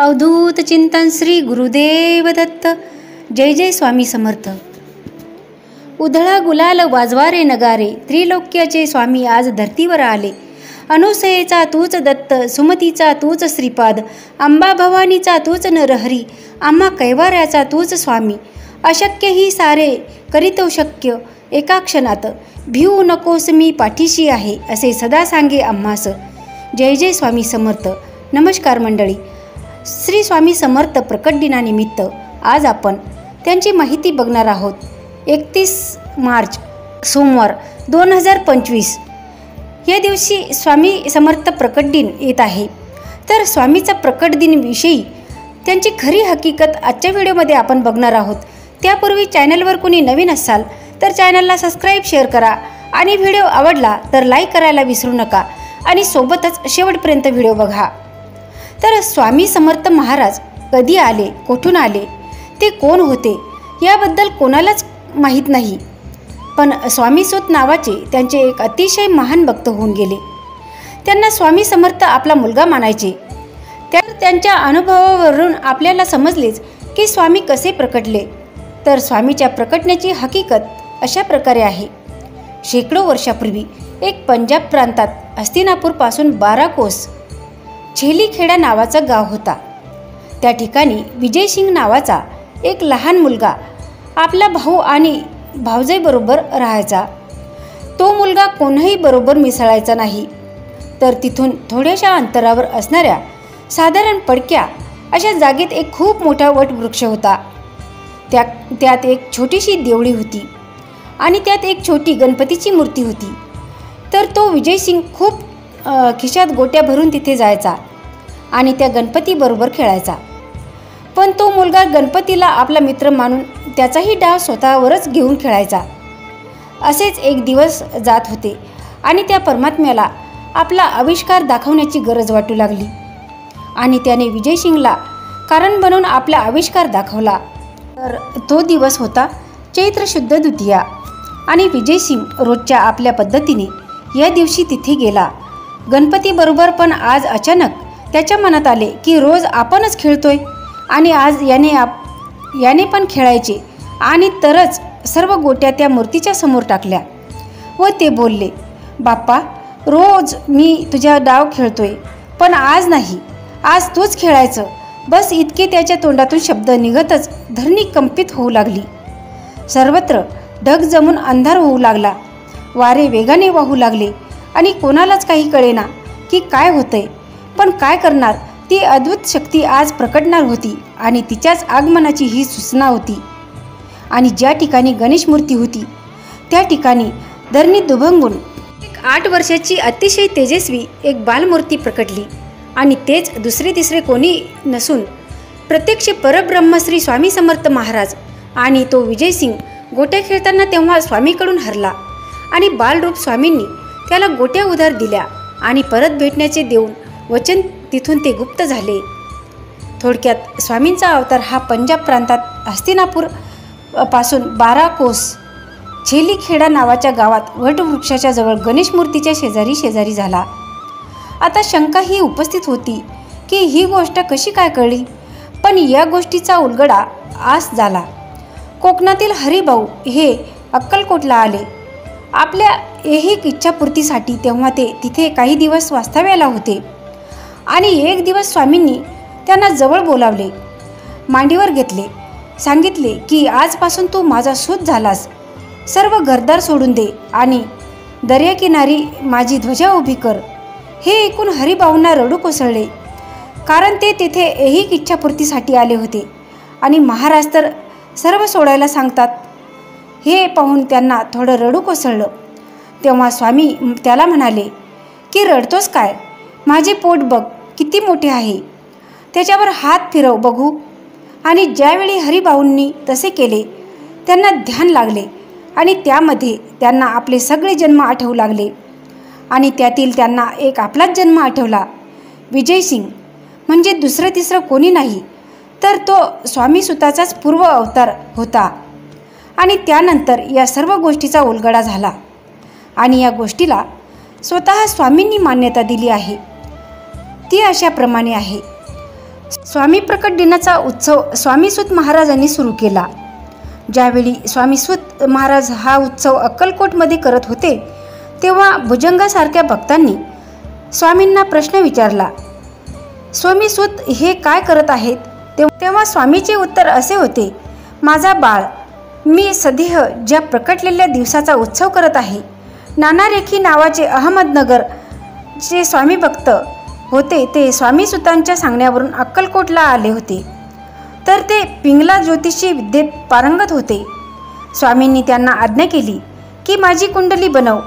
अवधूत चिंतन श्री गुरुदेव दत्त. जय जय स्वामी समर्थ. उधळा गुलाल वाजवारे नगारे, त्रिलोक्याचे स्वामी आज धर्तीवर आले. अनुसयेचा तूच दत्त, सुमतीचा तूच श्रीपाद, अंबा भवानीचा तूच नरहरी, आम्हा कैवाऱ्याचा तूच स्वामी. अशक्य ही सारे करीतो शक्य, एका क्षणात भिवू नकोस मी पाठीशी आहे, असे सदा सांगे आम्हास. जय जय स्वामी समर्थ. नमस्कार मंडळी. श्री स्वामी समर्थ प्रकट दिनानिमित्त आज आपण त्यांची माहिती बघणार आहोत. 31 मार्च सोमवार 2025 या दिवशी स्वामी समर्थ प्रकट दिन येत आहे. तर स्वामीचा प्रकट दिनविषयी त्यांची खरी हकीकत आजच्या व्हिडिओमध्ये आपण बघणार आहोत. त्यापूर्वी चॅनलवर कोणी नवीन असाल तर चॅनलला सबस्क्राईब, शेअर करा आणि व्हिडिओ आवडला तर लाईक करायला विसरू नका आणि सोबतच शेवटपर्यंत व्हिडिओ बघा. तर स्वामी समर्थ महाराज कधी आले, कुठून आले, ते कोण होते याबद्दल कोणालाच माहीत नाही. पण स्वामीसूत नावाचे त्यांचे एक अतिशय महान भक्त होऊन गेले. त्यांना स्वामी समर्थ आपला मुलगा मानायचे. त्यांच्या अनुभवावरून आपल्याला समजलेच की स्वामी कसे प्रकटले. तर स्वामीच्या प्रकटण्याची हकीकत अशा प्रकारे आहे. शेकडो वर्षापूर्वी एक पंजाब प्रांतात हस्तिनापूरपासून 12 कोस छेलीखेडा नावाचा गाव होता. त्या ठिकाणी विजयसिंग नावाचा एक लहान मुलगा आपला भाऊ आणि भावजाईबरोबर राहायचा. तो मुलगा कोणाही बरोबर मिसळायचा नाही. तर तिथून थोड्याशा अंतरावर असणाऱ्या साधारण पडक्या अशा जागेत एक खूप मोठा वटवृक्ष होता. त्यात एक छोटीशी देवळी होती आणि त्यात एक छोटी गणपतीची मूर्ती होती. तर तो विजयसिंग खूप खिशात गोट्या भरून तिथे जायचा आणि त्या गणपतीबरोबर खेळायचा. पण तो मुलगा गणपतीला आपला मित्र मानून त्याचाही डाव स्वतःवरच घेऊन खेळायचा. असेच एक दिवस जात होते आणि त्या परमात्म्याला आपला आविष्कार दाखवण्याची गरज वाटू लागली आणि त्याने विजयसिंगला कारण बनवून आपला आविष्कार दाखवला. तर तो दिवस होता चैत्र शुद्ध द्वितीया आणि विजयसिंग रोजच्या आपल्या पद्धतीने या दिवशी तिथे गेला गणपतीबरोबर. पण आज अचानक त्याच्या मनात आले की रोज आपणच खेळतोय आणि आज याने पण खेळायचे. आणि तरच सर्व गोट्या त्या मूर्तीच्या समोर टाकल्या व ते बोलले, बाप्पा, रोज मी तुझ्या डाव खेळतोय पण आज नाही, आज तूच खेळायचं. बस इतके त्याच्या तोंडातून शब्द निघतच धरणी कंपित होऊ लागली. सर्वत्र ढग जमून अंधार होऊ लागला. वारे वेगाने वाहू लागले आणि कोणालाच काही कळेना की काय होतंय. पण काय करणार, ती अद्भुत शक्ती आज प्रकटणार होती आणि तिच्याच आगमनाची ही सूचना होती. आणि ज्या ठिकाणी गणेश मूर्ती होती त्या ठिकाणी धरणी दुभंगून एक 8 वर्षाची अतिशय तेजस्वी एक बालमूर्ती प्रकटली. आणि तेच दुसरे तिसरे कोणी नसून प्रत्यक्ष परब्रह्म श्री स्वामी समर्थ महाराज. आणि तो विजयसिंग गोट्या खेळताना तेव्हा स्वामीकडून हरला आणि बालरूप स्वामींनी त्याला गोट्या उधार दिल्या आणि परत भेटण्याचे देऊन वचन तिथून ते गुप्त झाले. थोडक्यात स्वामींचा अवतार हा पंजाब प्रांतात हस्तिनापूर पासून 12 कोस छेलीखेडा नावाच्या गावात वटवृक्षाच्या जवळ गणेश मूर्तीच्या शेजारी झाला. आता शंका ही उपस्थित होती की ही गोष्ट कशी काय कळली. पण या गोष्टीचा उलगडा आज झाला. कोकणातील हरिभाऊ हे अक्कलकोटला आले आपल्या ऐहिक इच्छापूर्तीसाठी. तेव्हा ते तिथे काही दिवस वास्तव्याला होते आणि एक दिवस स्वामींनी त्यांना जवळ बोलावले, मांडीवर घेतले, सांगितले की आजपासून तू माझा सूत झालास. सर्व घरदार सोडून दे आणि दर्याकिनारी माझी ध्वजा उभी कर. हे ऐकून हरिभाऊंना रडू कोसळले, कारण ते तिथे ऐहिक इच्छापूर्तीसाठी आले होते आणि महाराज तर सर्व सोडायला सांगतात. हे पाहून त्यांना थोडं रडू कोसळलं. तेव्हा स्वामी त्याला म्हणाले की रडतोस काय, माझे पोट बघ किती मोठे आहे, त्याच्यावर हात फिरव बघू. आणि ज्यावेळी हरिभाऊंनी तसे केले त्यांना ध्यान लागले आणि त्यामध्ये त्यांना आपले सगळे जन्म आठवू लागले. आणि त्यातील त्यांना एक आपलाच जन्म आठवला. विजयसिंग म्हणजे दुसरं तिसरं कोणी नाही तर तो स्वामीसुताचाच पूर्व अवतार होता. आणि त्यानंतर या सर्व गोष्टीचा उलगडा झाला आणि या गोष्टीला स्वतः स्वामींनी मान्यता दिली आहे. ती अशाप्रमाणे आहे. स्वामी प्रकट दिनाचा उत्सव स्वामीसूत महाराजांनी सुरू केला. ज्यावेळी स्वामीसूत महाराज हा उत्सव अक्कलकोटमध्ये करत होते तेव्हा भुजंगासारख्या भक्तांनी स्वामींना प्रश्न विचारला, स्वामीसूत हे काय करत आहेत? तेव्हा स्वामीचे उत्तर असे होते, माझा बाळ, मी सदेह ज्या प्रकटलेल्या दिवसाचा उत्सव करत आहे. नाना रेखी नावाचे अहमदनगर जे स्वामी भक्त होते ते स्वामीसुतांच्या सांगण्यावरून अक्कलकोटला आले होते. तर ते पिंगला ज्योतिषी विद्येत पारंगत होते. स्वामींनी त्यांना आज्ञा केली की माझी कुंडली बनव.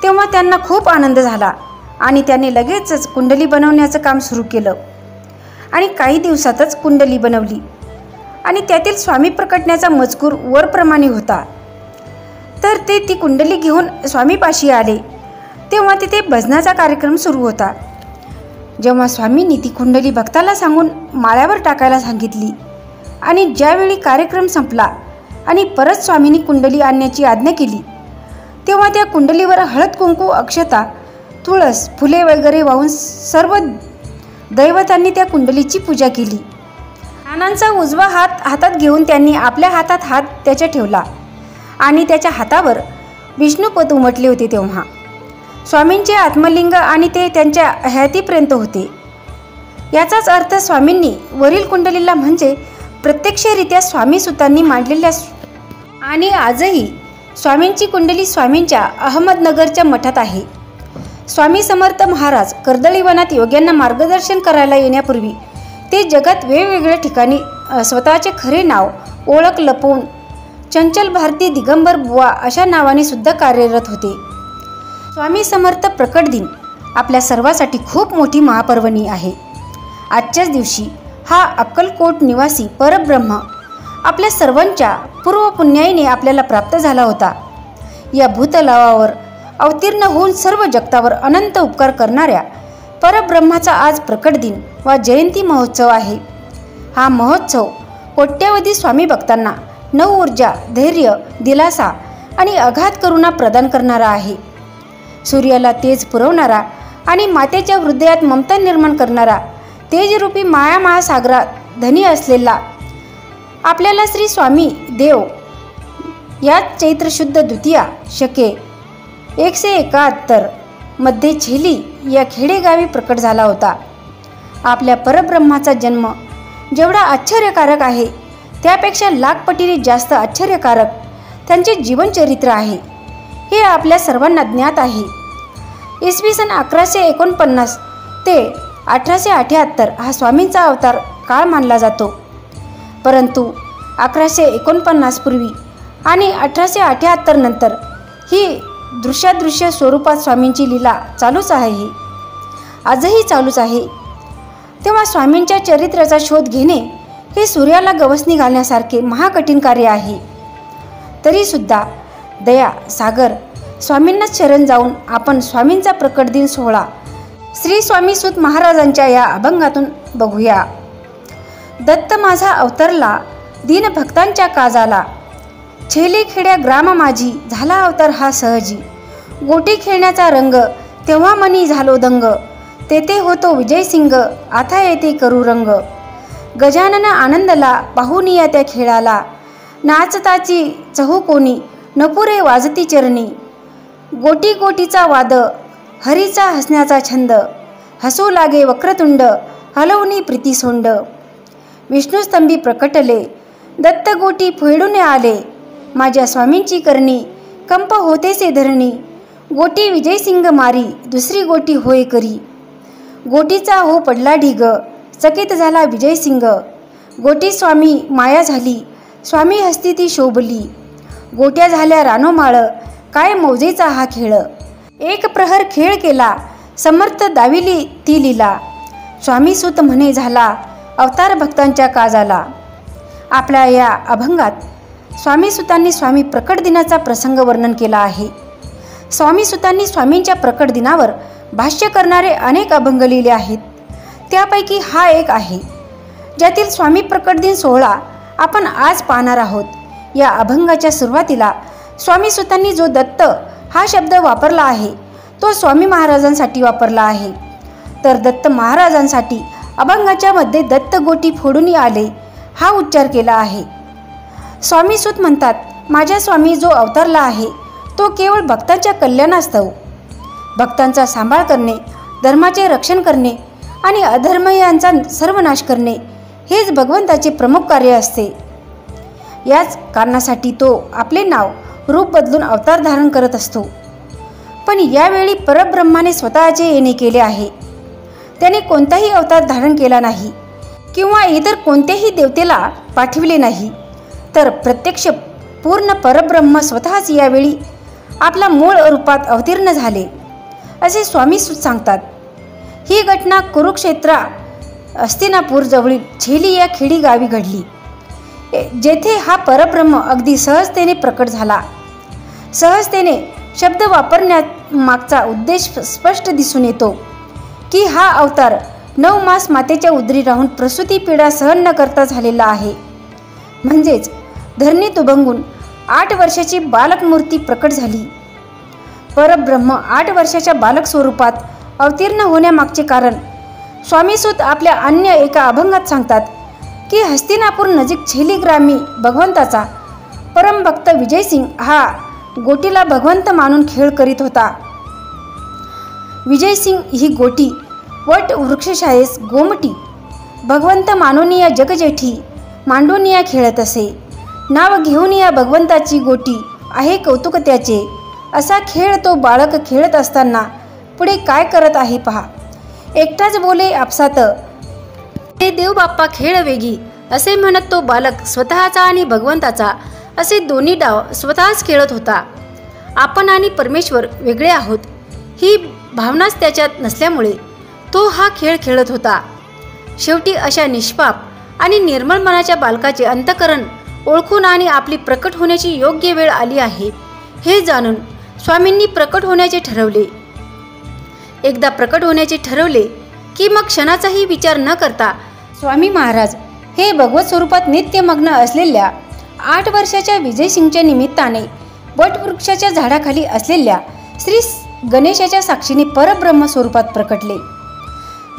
तेव्हा त्यांना खूप आनंद झाला आणि त्यांनी लगेचच कुंडली बनवण्याचं काम सुरू केलं आणि काही दिवसातच कुंडली बनवली आणि त्यातील स्वामी प्रकटण्याचा मजकूर वरप्रमाणे होता. तर ते ती कुंडली घेऊन स्वामीपाशी आले. तेव्हा तिथे भजनाचा कार्यक्रम सुरू होता. जेव्हा स्वामींनी ती कुंडली भक्ताला सांगून माळ्यावर टाकायला सांगितली आणि ज्यावेळी कार्यक्रम संपला आणि परत स्वामींनी कुंडली आणण्याची आज्ञा केली तेव्हा त्या कुंडलीवर हळद कुंकू, अक्षता, तुळस, फुले वगैरे वाहून सर्व दैवतांनी त्या कुंडलीची पूजा केली. नानांचा उजवा हात हातात घेऊन त्यांनी आपल्या हातात हात त्याच्या ठेवला आणि त्याच्या हातावर विष्णुपद उमटले होते. तेव्हा स्वामींचे आत्मलिंग आणि ते त्यांच्या हयातीपर्यंत होते. याचाच अर्थ स्वामींनी वरील कुंडलीला म्हणजे प्रत्यक्षरित्या स्वामीसुतांनी मांडलेल्या आणि आजही स्वामींची कुंडली स्वामींच्या अहमदनगरच्या मठात आहे. स्वामी समर्थ महाराज कर्दळीवनात योग्यांना मार्गदर्शन करायला येण्यापूर्वी ते जगात वेगवेगळ्या ठिकाणी स्वतःचे खरे नाव, ओळख लपवून चंचल भारती दिगंबर बुवा अशा नावाने सुद्धा कार्यरत होते. स्वामी समर्थ प्रकट दिन आपल्या सर्वांसाठी खूप मोठी महापर्वणी आहे. आजच्याच दिवशी हा अक्कलकोट निवासी परब्रह्म आपल्या सर्वांच्या पूर्वपुण्याईने आपल्याला प्राप्त झाला होता. या भूतलावावर अवतीर्ण होऊन सर्व जगतावर अनंत उपकार करणाऱ्या परब्रह्माचा आज प्रकट दिन वा जयंती महोत्सव आहे. हा महोत्सव कोट्यावधी स्वामी भक्तांना नवऊर्जा, धैर्य, दिलासा आणि अगाध करुणा प्रदान करणारा आहे. सूर्याला तेज पुरवणारा आणि मातेच्या हृदयात ममता निर्माण करणारा तेजरूपी माया महासागरात धनी असलेला आपल्याला श्री स्वामी देव याच चैत्र शुद्ध द्वितीया शके 171 मध्ये छेली या खेडेगावी प्रकट झाला होता. आपल्या परब्रह्माचा जन्म जेवढा आश्चर्यकारक आहे त्यापेक्षा लाखपटीने जास्त आश्चर्यकारक त्यांचे जीवनचरित्र आहे. हे आपल्या सर्वांना ज्ञात आहे. इसवी सन 1149 ते 1878 हा स्वामींचा अवतार काळ मानला जातो. परंतु 1149 पूर्वी आणि 1878 नंतर ही दृश्यादृश्य स्वरूपात स्वामींची लीला चालूच आहे, आजही चालूच आहे. तेव्हा स्वामींच्या चरित्राचा शोध घेणे हे सूर्याला गवसणी घालण्यासारखे महाकठीण कार्य आहे. तरीसुद्धा दया सागर स्वामींनाच शरण जाऊन आपण स्वामींचा प्रकट दिन सोहळा श्री स्वामीसूत महाराजांच्या या अभंगातून बघूया. दत्त माझा अवतरला दीन भक्तांच्या काजाला, छेली खेड्या ग्राम माझी झाला अवतार हा सहजी. गोटी खेळण्याचा रंग तेव्हा मनी झालो दंग, तेथे होतो विजयसिंग आता येते करू रंग. गजानन आनंदला पाहुनिया त्या खेळाला, नाचताची चहू कोणी नपुरे वाजती चरणी. गोटी गोटीचा वाद हरीचा हसण्याचा छंद, हसू लागे वक्रतुंड हलवणी प्रीती सोंड. विष्णुस्तंभी प्रकटले दत्त गोटी फेडून आले, माझ्या स्वामींची करणी कंप होतेसे धरणी. गोटी विजयसिंग मारी दुसरी गोटी होय करी, गोटीचा हो पडला ढिग चकित झाला विजयसिंग. गोटी स्वामी माया झाली स्वामी हस्ती ती शोभली, गोट्या झाल्या रानोमाळ काय मौजेचा हा खेळ. एक प्रहर खेळ केला समर्थ दाविली ती लीला, स्वामीसूत म्हणे झाला अवतार भक्तांच्या काजाला. आपल्या या अभंगात स्वामीसूतांनी स्वामी प्रकट दिनाचा प्रसंग वर्णन केला आहे. स्वामीसूतांनी स्वामींच्या प्रकट दिनावर भाष्य करणारे अनेक अभंग लिहिले आहेत. त्यापैकी हा एक आहे ज्यातील स्वामी प्रकट दिन सोहळा आपण आज पाहणार आहोत. या अभंगाच्या सुरुवातीला स्वामीसूतांनी जो दत्त हा शब्द वापरला आहे तो स्वामी महाराजांसाठी वापरला आहे. तर दत्त महाराजांसाठी अभंगाच्या मध्ये दत्त गोटी फोडून आले हा उच्चार केला आहे. स्वामी सूत म्हणतात, माझ्या स्वामी जो अवतारला आहे तो केवळ भक्तांच्या कल्याणास्तव, भक्तांचा सांभाळ करणे, धर्माचे रक्षण करणे आणि अधर्मयांचा सर्वनाश करणे हेच भगवंताचे प्रमुख कार्य असते. याच कारणासाठी तो आपले नाव रूप बदलून अवतार धारण करत असतो. पण यावेळी परब्रह्माने स्वतःचे येणे केले आहे. त्याने कोणताही अवतार धारण केला नाही किंवा इतर कोणत्याही देवतेला पाठविले नाही, तर प्रत्यक्ष पूर्ण परब्रह्म स्वतःच यावेळी आपला मूळ रूपात अवतीर्ण झाले असे स्वामी सांगतात. ही घटना कुरुक्षेत्र हस्तिनापूर जवळील छेली या खेडी गावी घडली, जेथे हा परब्रह्म अगदी सहजतेने प्रकट झाला. सहजतेने शब्द वापरण्यामागचा उद्देश स्पष्ट दिसून येतो की हा अवतार 9 मास मातेच्या उदरी राहून प्रसूती पीडा सहन न करता झालेला आहे. म्हणजेच धरणीत उभंगून 8 वर्षाची बालक मूर्ती प्रकट झाली. परब्रह्म 8 वर्षाच्या बालक स्वरूपात अवतीर्ण होण्यामागचे कारण स्वामीसूत आपल्या अन्य एका अभंगात सांगतात की हस्तिनापूर नजीक छेली ग्रामी भगवंताचा परमभक्त विजयसिंग हा गोटीला भगवंत मानून खेळ करीत होता. विजयसिंग ही गोटी वट वृक्षशायेस गोमटी भगवंत मानूनिया जगजेठी मांडूनिया खेळत असे. नाव घेऊन या भगवंताची गोटी आहे कौतुक त्याचे, असा खेळ तो बाळक खेळत असताना पुढे काय करत आहे पहा. एकटाच बोले आपसात, हे देव बाप्पा खेळ वेगी, असे म्हणत तो बालक स्वतःचा आणि भगवंताचा असे दोन्ही डाव स्वतःच खेळत होता. आपण आणि परमेश्वर वेगळे आहोत ही भावनाच त्याच्यात नसल्यामुळे तो हा खेळ खेळत होता. शेवटी अशा निष्पाप आणि निर्मळ मनाच्या बालकाचे अंतःकरण ओळखून आणि आपली प्रकट होण्याची योग्य वेळ आली आहे हे जाणून स्वामींनी प्रकट होण्याचे ठरवले. एकदा प्रकट होण्याचे ठरवले की मग क्षणाचाही विचार न करता स्वामी महाराज हे भगवत स्वरूपात नित्यमग्न असलेल्या 8 वर्षाच्या विजयसिंगच्या निमित्ताने वटवृक्षाच्या झाडाखाली असलेल्या श्री गणेशाच्या साक्षीने परब्रह्म स्वरूपात प्रकटले.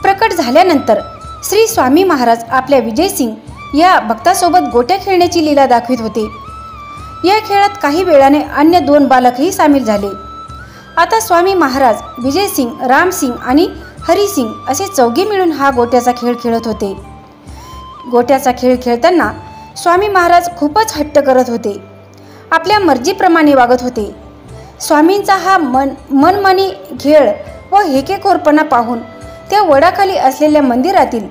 प्रकट झाल्यानंतर श्री स्वामी महाराज आपल्या विजयसिंग या भक्तासोबत गोट्या खेळण्याची लीला दाखवित होते. या खेळात काही वेळाने अन्य 2 बालकही सामील झाले. आता स्वामी महाराज, विजयसिंग, रामसिंग आणि हरिसिंग असे 4घे मिळून हा गोट्याचा खेळ खेळत होते. गोट्याचा खेळ खेळताना स्वामी महाराज खूपच हट्ट करत होते. आपल्या मर्जीप्रमाणे वागत होते. स्वामींचा हा मनमानी खेळ व हेकेखोरपणा पाहून त्या वडाखाली असलेल्या मंदिरातील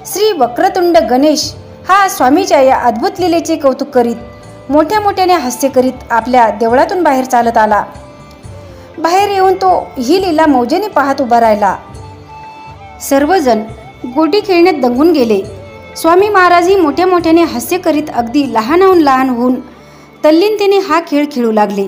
श्री वक्रतुंड गणेश हा स्वामीच्या या अद्भुत लीलेचे कौतुक करीत मोठ्या मोठ्याने हास्य करीत आपल्या देवळातून बाहेर चालत आला. बाहेर येऊन तो ही लीला मौजेने पाहत उभा राहिला. सर्वजण गोटी खेळण्यात दंगून गेले. स्वामी महाराजही मोठ्या मोठ्याने हास्य करीत अगदी लहानाहून लहान होऊन तल्लीनतेने हा खेळ खेळू लागले.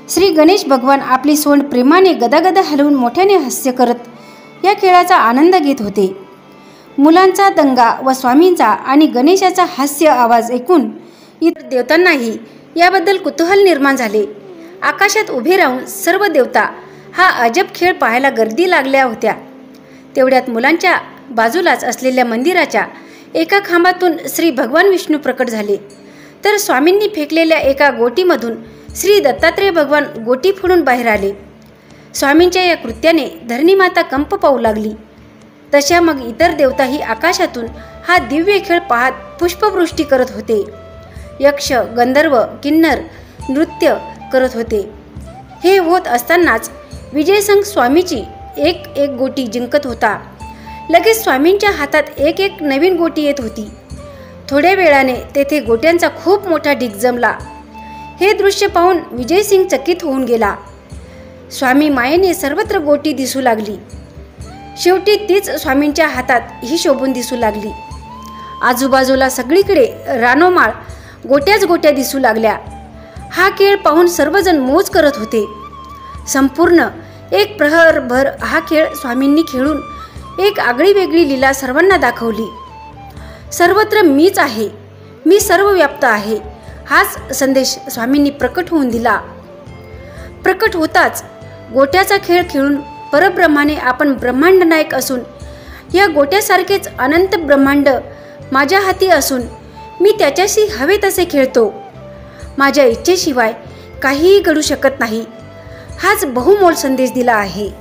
श्री गणेश भगवान आपली सोंड प्रेमाने गदागद हलवून मोठ्याने हास्य करत या खेळाचा आनंद घेत होते. मुलांचा दंगा व स्वामींचा आणि गणेशाचा हास्य आवाज ऐकून इतर देवतांनाही याबद्दल कुतूहल निर्माण झाले. आकाशात उभे राहून सर्व देवता हा अजब खेळ पाहायला गर्दी लागल्या होत्या. तेवढ्यात मुलांच्या बाजूलाच असलेल्या मंदिराच्या एका खांबातून श्री भगवान विष्णू प्रकट झाले. तर स्वामींनी फेकलेल्या एका गोटीमधून श्री दत्तात्रेय भगवान गोटी फोडून बाहेर आले. स्वामींच्या या कृत्याने धरणीमाता कंप पाहू लागली. तशा मग इतर देवताही आकाशातून हा दिव्य खेळ पाहत पुष्पवृष्टी करत होते. यक्ष, गंधर्व, किन्नर नृत्य करत होते. हे होत असतानाच विजयसिंग स्वामीची एक गोटी जिंकत होता. लगेच स्वामींच्या हातात एक नवीन गोटी येत होती. थोड्या वेळाने तेथे गोट्यांचा खूप मोठा ढीग जमला. हे दृश्य पाहून विजयसिंग चकित होऊन गेला. स्वामी मायेने सर्वत्र गोटी दिसू लागली. शेवटी तीच स्वामींच्या हातात ही शोभून दिसू लागली. आजूबाजूला सगळीकडे रानोमाळ गोट्याच गोट्या दिसू लागल्या. हा खेळ पाहून सर्वजण मौज करत होते. संपूर्ण 1 प्रहरभर हा खेळ स्वामींनी खेळून एक आगळी वेगळी लीला सर्वांना दाखवली. सर्वत्र मीच आहे, मी सर्वव्याप्त आहे हाच संदेश स्वामींनी प्रकट होऊन दिला. प्रकट होताच गोट्याचा खेळ खेळून परब्रह्माने आपण ब्रह्मांड नायक असून या गोट्यासारखेच अनंत ब्रह्मांड माझ्या हाती असून मी त्याच्याशी हवे तसे खेळतो. माझ्या इच्छेशिवाय काहीही घडू शकत नाही. हाच बहुमोल संदेश दिला आहे.